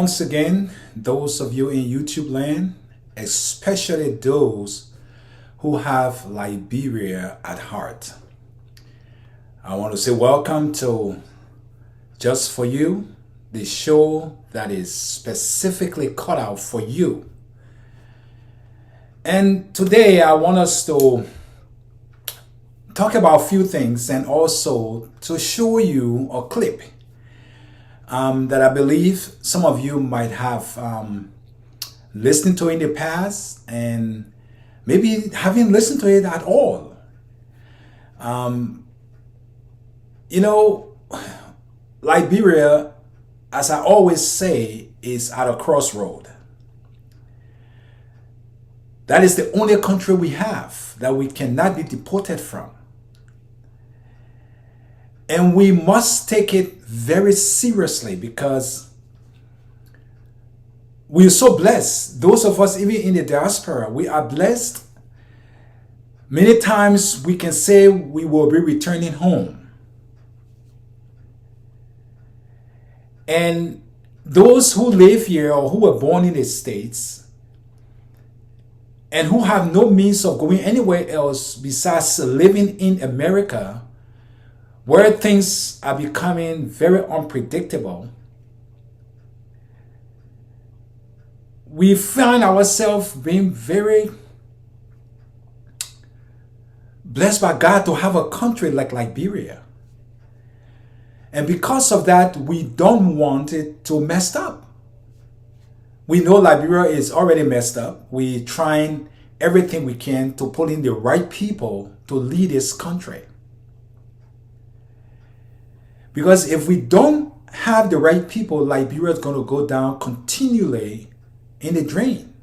once again, those of you in YouTube land, especially those who have Liberia at heart. I want to say welcome to Just For You, the show that is specifically cut out for you. And today I want us to talk about a few things and also to show you a clip that I believe some of you might have listened to in the past and maybe haven't listened to it at all. Liberia, as I always say, is at a crossroad. That is the only country we have that we cannot be deported from. And we must take it very seriously because we are so blessed. Those of us, even in the diaspora, we are blessed. Many times we can say we will be returning home. And those who live here or who were born in the States and who have no means of going anywhere else besides living in America, where things are becoming very unpredictable, we find ourselves being very blessed by God to have a country like Liberia. And because of that, we don't want it to mess up. We know Liberia is already messed up. We're trying everything we can to pull in the right people to lead this country. Because if we don't have the right people, Liberia is going to go down continually in the drain.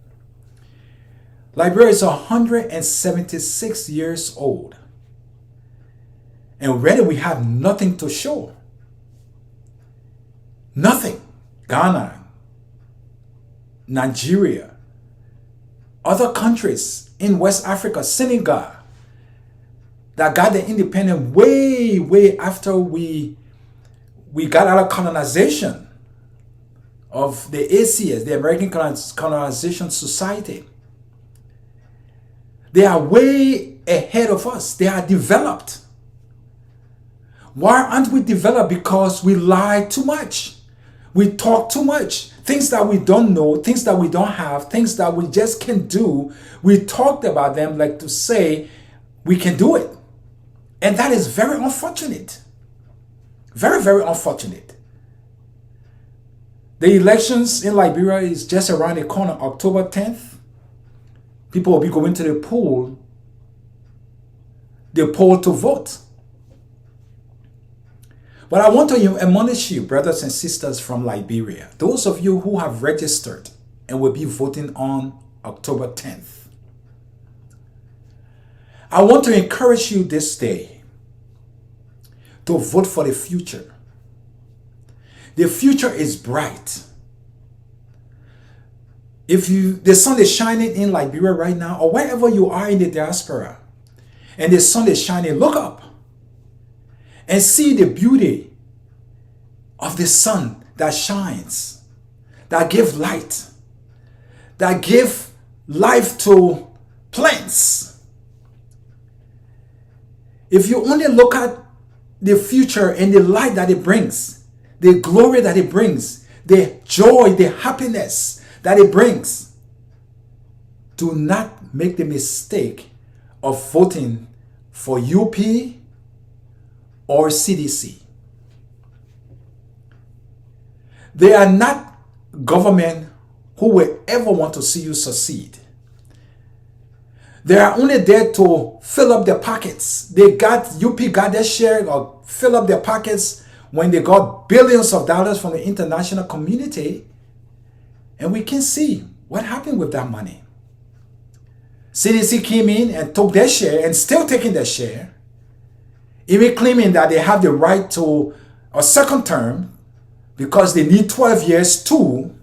Liberia is 176 years old. And already we have nothing to show. Nothing. Ghana, Nigeria, other countries in West Africa, Senegal, that got the independence way after we got out of colonization of the ACS, the American Colonization Society. They are way ahead of us. They are developed. Why aren't we developed? Because we lie too much. We talk too much. Things that we don't know, things that we don't have, things that we just can't do. We talked about them like to say we can do it. And that is very unfortunate. Very, very unfortunate. The elections in Liberia is just around the corner, October 10th. People will be going to the poll to vote. But I want to admonish you, brothers and sisters from Liberia, those of you who have registered and will be voting on October 10th. I want to encourage you this day to vote for the future. The future is bright. If the sun is shining in Liberia right now, or wherever you are in the diaspora, and the sun is shining, look up and see the beauty of the sun that shines, that gives light, that gives life to plants. If you only look at the future and the light that it brings, the glory that it brings, the joy, the happiness that it brings, do not make the mistake of voting for UP or CDC. They are not government who will ever want to see you succeed. They are only there to fill up their pockets. UP got their share or fill up their pockets when they got billions of dollars from the international community. And we can see what happened with that money. CDC came in and took their share and still taking their share, even claiming that they have the right to a second term because they need 12 years too,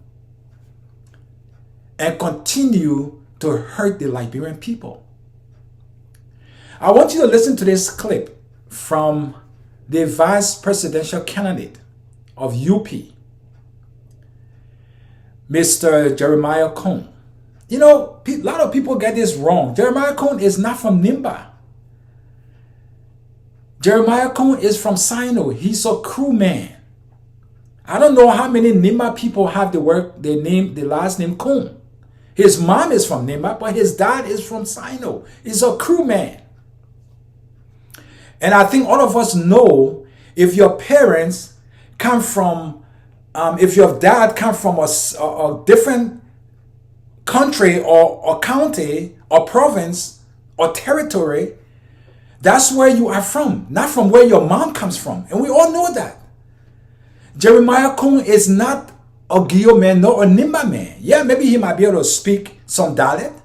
and continue to hurt the Liberian people. I want you to listen to this clip from the vice presidential candidate of UP. Mr. Jeremiah Cone. You know, a lot of people get this wrong. Jeremiah Cone is not from Nimba. Jeremiah Cone is from Sino. He's a crewman. I don't know how many Nimba people have the last name Cone. His mom is from Nimba, but his dad is from Sino. He's a crewman. And I think all of us know, if your parents come from, if your dad come from a different country or county or province or territory, that's where you are from, not from where your mom comes from. And we all know that. Jeremiah Cone is not a Gio man nor a Nimba man. Yeah, maybe he might be able to speak some dialect.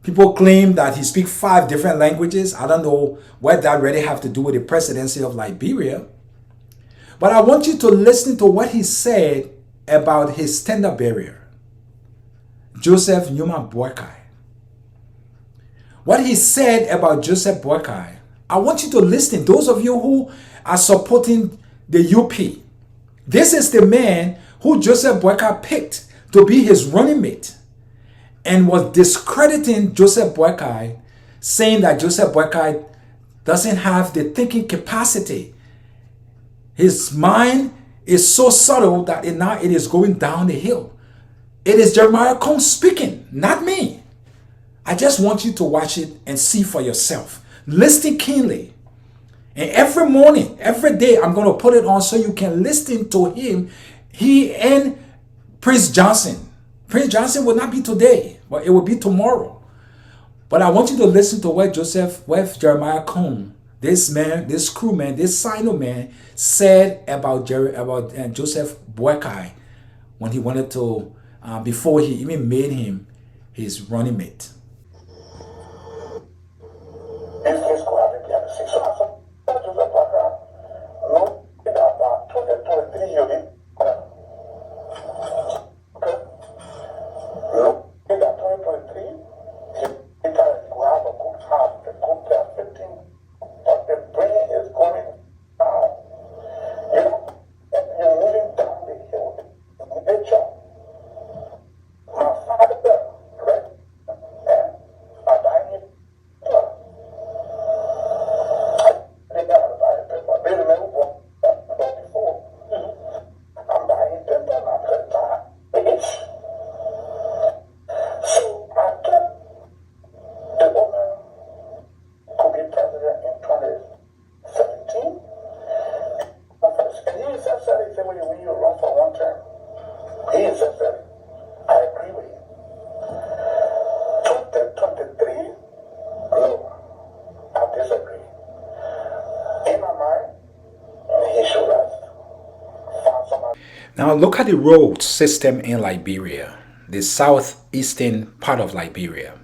People claim that he speaks 5 different languages. I don't know what that really have to do with the presidency of Liberia. But I want you to listen to what he said about his standard bearer, Joseph Newman Boakai. What he said about Joseph Boakai, I want you to listen. Those of you who are supporting the UP, this is the man who Joseph Boakai picked to be his running mate, and was discrediting Joseph Boakai, saying that Joseph Boakai doesn't have the thinking capacity. His mind is so subtle that now it is going down the hill. It is Jeremiah Cone speaking, not me. I just want you to watch it and see for yourself. Listen keenly. And every morning, every day, I'm going to put it on so you can listen to him. He and Prince Johnson. Prince Johnson will not be today, but it will be tomorrow. But I want you to listen to what Jeremiah Cone, this man, this crewman, this Sino man, said about Joseph Boakai when he wanted to, before he even made him his running mate. Now look at the road system in Liberia, the southeastern part of Liberia.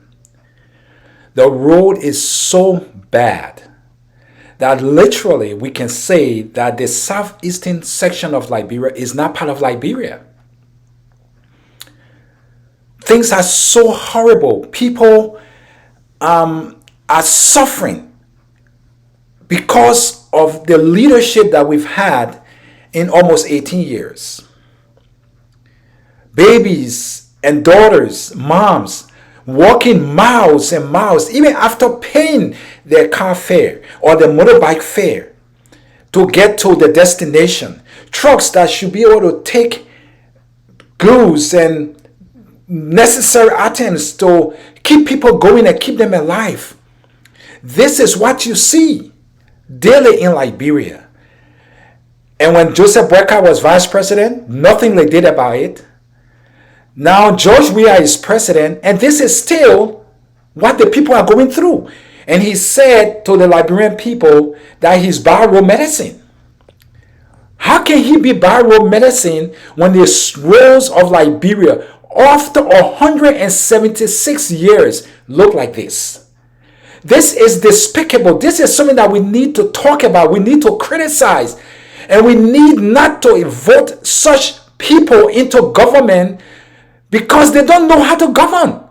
The road is so bad that literally we can say that the southeastern section of Liberia is not part of Liberia. Things are so horrible. People are suffering because of the leadership that we've had in almost 18 years. Babies and daughters, moms, walking miles and miles, even after paying their car fare or their motorbike fare to get to the destination. Trucks that should be able to take goods and necessary items to keep people going and keep them alive. This is what you see daily in Liberia. And when Joseph Boakai was vice president, nothing they did about it. Now George Weah is president, and this is still what the people are going through. And he said to the Liberian people that he's borrowed medicine. How can he be borrowed medicine when the roads of Liberia, after 176 years, look like this? This is despicable. This is something that we need to talk about. We need to criticize. And we need not to vote such people into government because they don't know how to govern.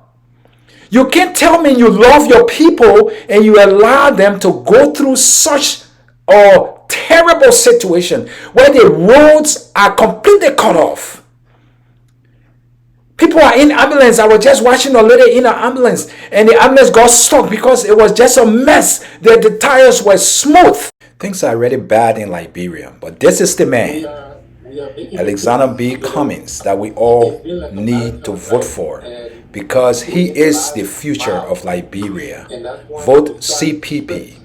You can't tell me you love your people and you allow them to go through such a terrible situation where the roads are completely cut off. People are in ambulance. I was just watching a lady in an ambulance, and the ambulance got stuck because it was just a mess. The tires were smooth. Things are really bad in Liberia, but this is the man, Alexander B. Cummings, that we all need to vote for, because he is the future of Liberia. Vote CPP.